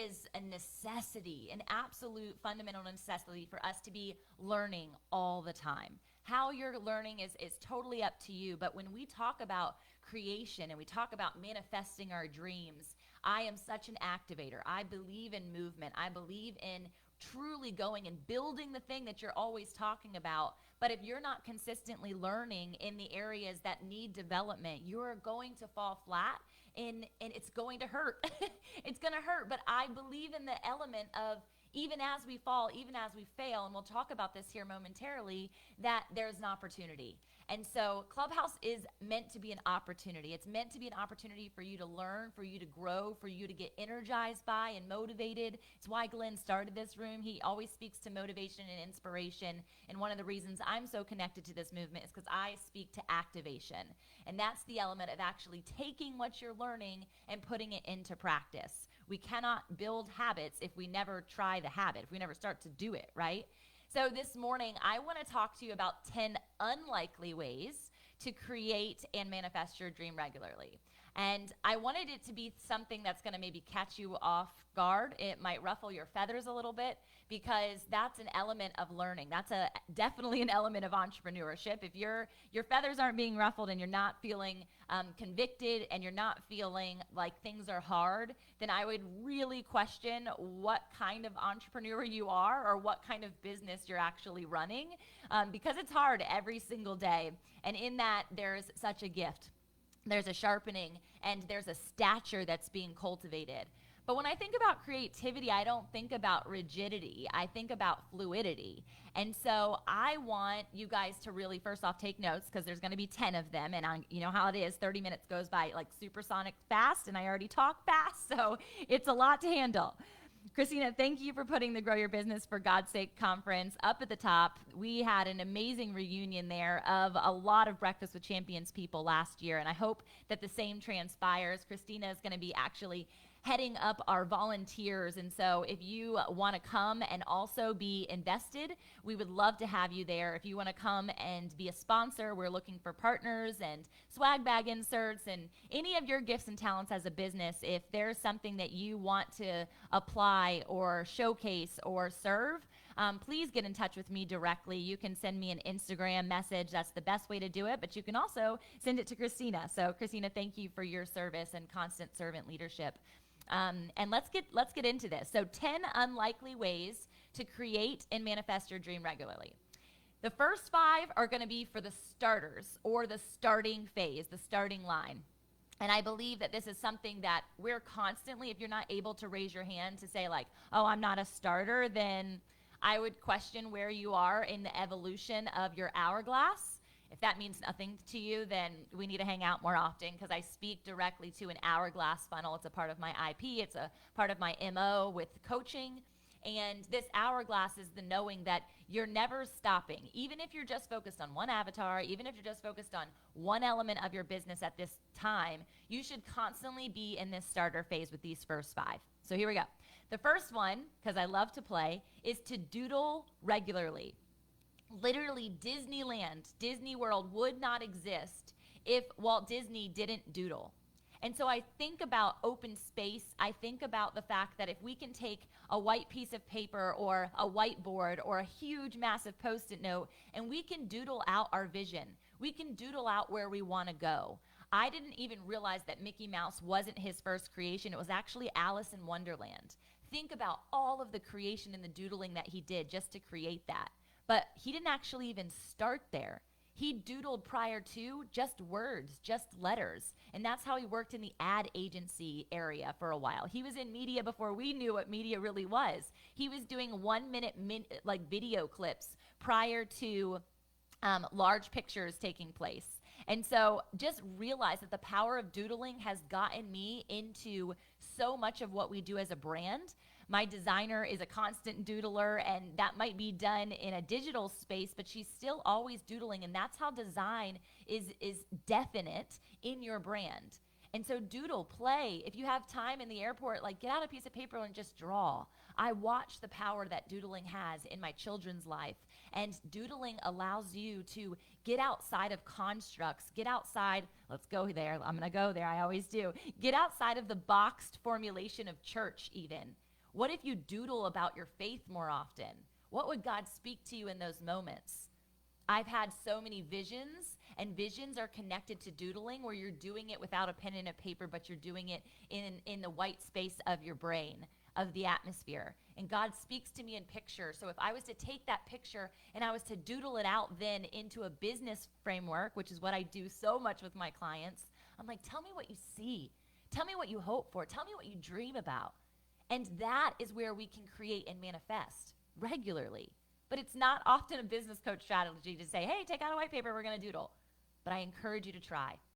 is a necessity, an absolute fundamental necessity for us to be learning all the time. How you're learning is totally up to you. But when we talk about creation and we talk about manifesting our dreams, I am such an activator. I believe in movement. I believe in truly going and building the thing that you're always talking about. But if you're not consistently learning in the areas that need development, you're going to fall flat, and it's going to hurt. It's going to hurt. But I believe in the element of, even as we fall, even as we fail, and we'll talk about this here momentarily, that there's an opportunity. And so Clubhouse is meant to be an opportunity. It's meant to be an opportunity for you to learn, for you to grow, for you to get energized by and motivated. It's why Glenn started this room. He always speaks to motivation and inspiration. And one of the reasons I'm so connected to this movement is because I speak to activation. And that's the element of actually taking what you're learning and putting it into practice. We cannot build habits if we never try the habit, if we never start to do it, right? So this morning, I want to talk to you about 10 unlikely ways to create and manifest your dream regularly. And I wanted it to be something that's going to maybe catch you off guard. It might ruffle your feathers a little bit, because that's an element of learning. That's definitely an element of entrepreneurship. If your feathers aren't being ruffled and you're not feeling convicted and you're not feeling like things are hard, then I would really question what kind of entrepreneur you are or what kind of business you're actually running, because it's hard every single day. And in that, there's such a gift. There's a sharpening, and there's a stature that's being cultivated. But when I think about creativity, I don't think about rigidity. I think about fluidity. And so I want you guys to really, first off, take notes, because there's going to be 10 of them. And you know how it is, 30 minutes goes by like supersonic fast, and I already talk fast, so it's a lot to handle. Christina, thank you for putting the Grow Your Business for God's Sake conference up at the top. We had an amazing reunion there of a lot of Breakfast with Champions people last year, and I hope that the same transpires. Christina is going to be actually heading up our volunteers, and so if you want to come and also be invested, we would love to have you there. If you want to come and be a sponsor, we're looking for partners and swag bag inserts and any of your gifts and talents as a business. If there's something that you want to apply or showcase or serve, please get in touch with me directly. You can send me an Instagram message. That's the best way to do it, but you can also send it to Christina. So Christina, thank you for your service and constant servant leadership. And let's get into this. So 10 unlikely ways to create and manifest your dream regularly. The first 5 are going to be for the starters, or the starting phase, the starting line. And I believe that this is something that we're constantly, if you're not able to raise your hand to say like, oh, I'm not a starter, then I would question where you are in the evolution of your hourglass. If that means nothing to you, then we need to hang out more often, because I speak directly to an hourglass funnel. It's a part of my IP. It's a part of my MO with coaching. And this hourglass is the knowing that you're never stopping. Even if you're just focused on one avatar, even if you're just focused on one element of your business at this time, you should constantly be in this starter phase with these first 5. So here we go. The first one, because I love to play, is to doodle regularly. Literally, Disneyland, Disney World would not exist if Walt Disney didn't doodle. And so I think about open space. I think about the fact that if we can take a white piece of paper or a whiteboard or a huge, massive Post-it note, and we can doodle out our vision. We can doodle out where we want to go. I didn't even realize that Mickey Mouse wasn't his first creation. It was actually Alice in Wonderland. Think about all of the creation and the doodling that he did just to create that. But he didn't actually even start there. He doodled prior to just words, just letters. And that's how he worked in the ad agency area for a while. He was in media before we knew what media really was. He was doing 1-minute video clips prior to large pictures taking place. And so just realize that the power of doodling has gotten me into so much of what we do as a brand. My designer is a constant doodler, and that might be done in a digital space, but she's still always doodling, and that's how design is definite in your brand. And so doodle, play. If you have time in the airport, like get out a piece of paper and just draw. I watch the power that doodling has in my children's life. And doodling allows you to get outside of constructs, get outside, let's go there, I'm going to go there, I always do. Get outside of the boxed formulation of church even. What if you doodle about your faith more often? What would God speak to you in those moments? I've had so many visions, and visions are connected to doodling, where you're doing it without a pen and a paper, but you're doing it in the white space of your brain, of the atmosphere. And God speaks to me in picture. So if I was to take that picture and I was to doodle it out then into a business framework, which is what I do so much with my clients, I'm like, tell me what you see. Tell me what you hope for. Tell me what you dream about. And that is where we can create and manifest regularly. But it's not often a business coach strategy to say, hey, take out a white paper, we're going to doodle. But I encourage you to try.